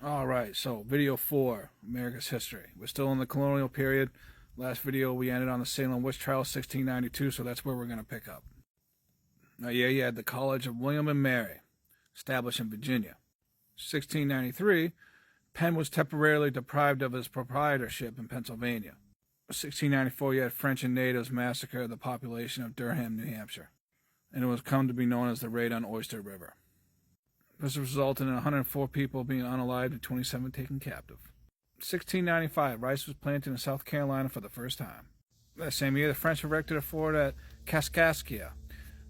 All right, so video 4, America's history. We're still in the colonial period. Last video we ended on the Salem witch trial, 1692, so that's where we're going to pick up. Now, you had the College of William and Mary, established in Virginia. 1693, Penn was temporarily deprived of his proprietorship in Pennsylvania. 1694, you had French and natives massacre the population of Durham, New Hampshire, and it was come to be known as the Raid on Oyster River. This resulted in 104 people being unalived and 27 taken captive. 1695, rice was planted in South Carolina for the first time. That same year, the French erected a fort at Kaskaskia,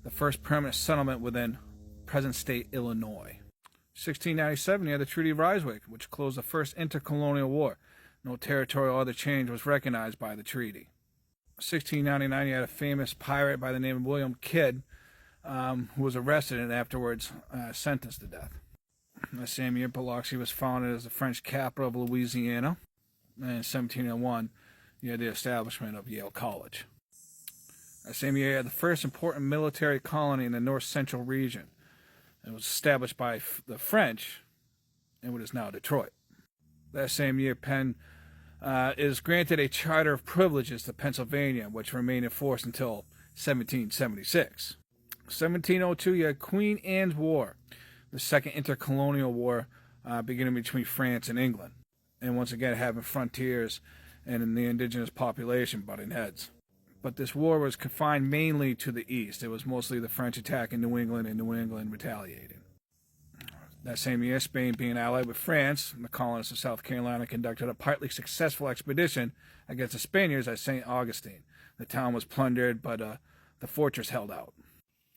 the first permanent settlement within present state Illinois. 1697, you had the Treaty of Ryswick, which closed the first intercolonial war. No territorial or other change was recognized by the treaty. 1699, you had a famous pirate by the name of William Kidd, who was arrested and afterwards sentenced to death. That same year, Biloxi was founded as the French capital of Louisiana. And in 1701, you had the establishment of Yale College. That same year, you had the first important military colony in the north central region. It was established by the French in what is now Detroit. That same year, Penn is granted a charter of privileges to Pennsylvania, which remained in force until 1776. 1702, you had Queen Anne's War, the second intercolonial war beginning between France and England, and once again having frontiers and the indigenous population butting heads. But this war was confined mainly to the east. It was mostly the French attacking New England and New England retaliating. That same year, Spain being allied with France, the colonists of South Carolina conducted a partly successful expedition against the Spaniards at St. Augustine. The town was plundered, but the fortress held out.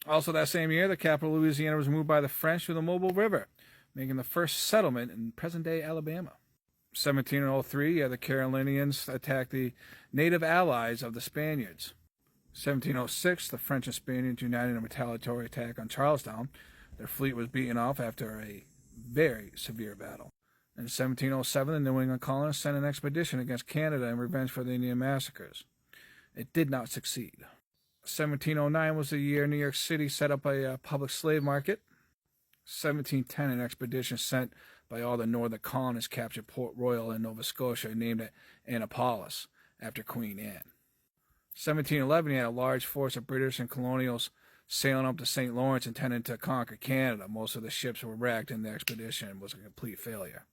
Also that same year, the capital of Louisiana was moved by the French to the Mobile River, making the first settlement in present-day Alabama. 1703, the Carolinians attacked the native allies of the Spaniards. 1706, the French and Spaniards united in a retaliatory attack on Charlestown. Their fleet was beaten off after a very severe battle. In 1707, the New England colonists sent an expedition against Canada in revenge for the Indian massacres. It did not succeed. 1709 was the year New York City set up a public slave market. 1710, an expedition sent by all the northern colonists captured Port Royal in Nova Scotia and named it Annapolis after Queen Anne. 1711, you had a large force of British and colonials sailing up the St. Lawrence intending to conquer Canada. Most of the ships were wrecked and the expedition was a complete failure.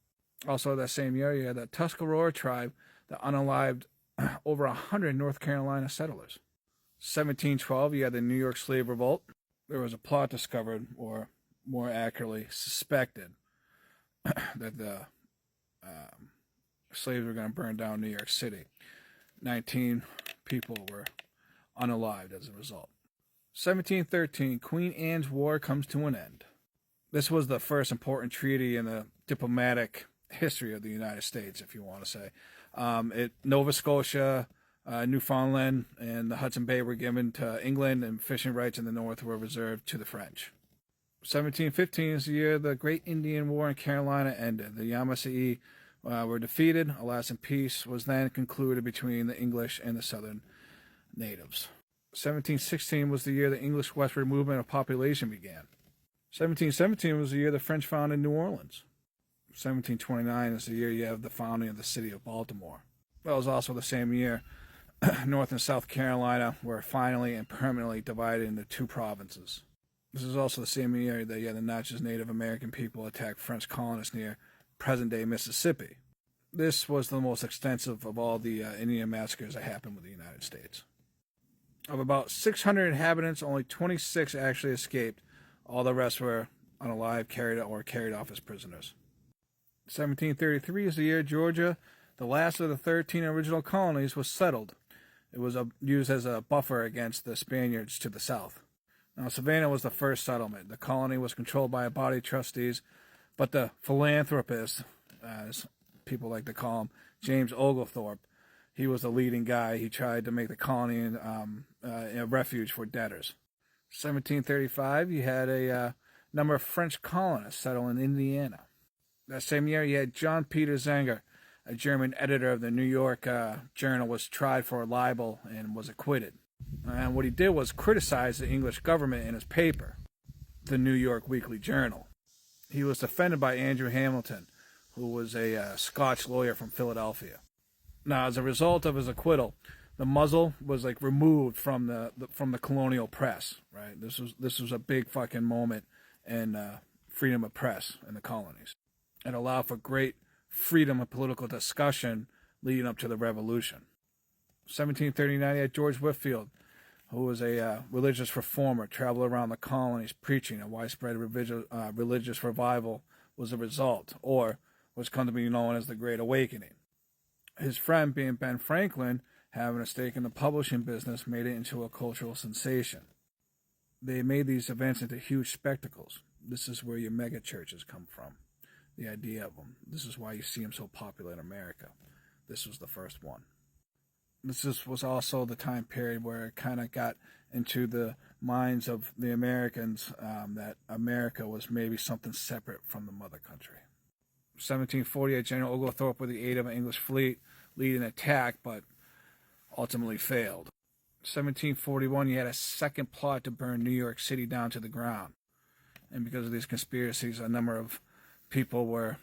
Also that same year, you had the Tuscarora tribe that unalived over 100 North Carolina settlers. 1712, you had the New York Slave Revolt. There was a plot discovered, or more accurately, suspected, that the slaves were going to burn down New York City. 19 people were unalived as a result. 1713, Queen Anne's War comes to an end. This was the first important treaty in the diplomatic history of the United States, if you want to say. Nova Scotia, Newfoundland, and the Hudson Bay were given to England, and fishing rights in the north were reserved to the French. 1715 is the year the Great Indian War in Carolina ended. The Yamasee were defeated. A lasting peace was then concluded between the English and the southern natives. 1716 was the year the English westward movement of population began. 1717 was the year the French founded New Orleans. 1729 is the year you have the founding of the city of Baltimore. That was also the same year North and South Carolina were finally and permanently divided into two provinces. This is also the same year that the Natchez Native American people attacked French colonists near present-day Mississippi. This was the most extensive of all the Indian massacres that happened with the United States. Of about 600 inhabitants, only 26 actually escaped. All the rest were unalive, carried off as prisoners. 1733 is the year Georgia, the last of the 13 original colonies, was settled. It was used as a buffer against the Spaniards to the south. Now, Savannah was the first settlement. The colony was controlled by a body of trustees, but the philanthropist, as people like to call him, James Oglethorpe, he was the leading guy. He tried to make the colony a refuge for debtors. 1735, you had a number of French colonists settle in Indiana. That same year, you had John Peter Zenger, a German editor of the New York Journal, was tried for libel and was acquitted. And what he did was criticize the English government in his paper, the New York Weekly Journal. He was defended by Andrew Hamilton, who was a Scotch lawyer from Philadelphia. Now, as a result of his acquittal, the muzzle was like removed from the colonial press. Right, this was a big fucking moment in freedom of press in the colonies. It allowed for great freedom of political discussion leading up to the Revolution. 1739, you had George Whitefield, who was a religious reformer, traveled around the colonies preaching. A widespread religious revival was the result, or what's come to be known as the Great Awakening. His friend, being Ben Franklin, having a stake in the publishing business, made it into a cultural sensation. They made these events into huge spectacles. This is where your mega churches come from, the idea of them. This is why you see them so popular in America. This was the first one. This was also the time period where it kind of got into the minds of the Americans that America was maybe something separate from the mother country. 1748, General Oglethorpe, with the aid of an English fleet, lead an attack, but ultimately failed. 1741, you had a second plot to burn New York City down to the ground. And because of these conspiracies, a number of people were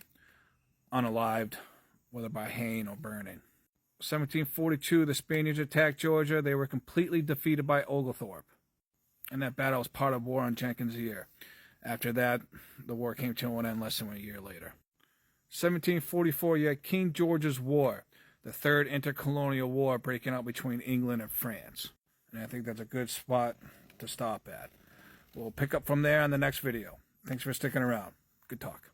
unalived, whether by hanging or burning. 1742, the Spaniards attacked Georgia. They were completely defeated by Oglethorpe. And that battle was part of War on Jenkins' Ear. After that, the war came to an end less than a year later. 1744, you had King George's War, the third intercolonial war breaking out between England and France. And I think that's a good spot to stop at. We'll pick up from there on the next video. Thanks for sticking around. Good talk.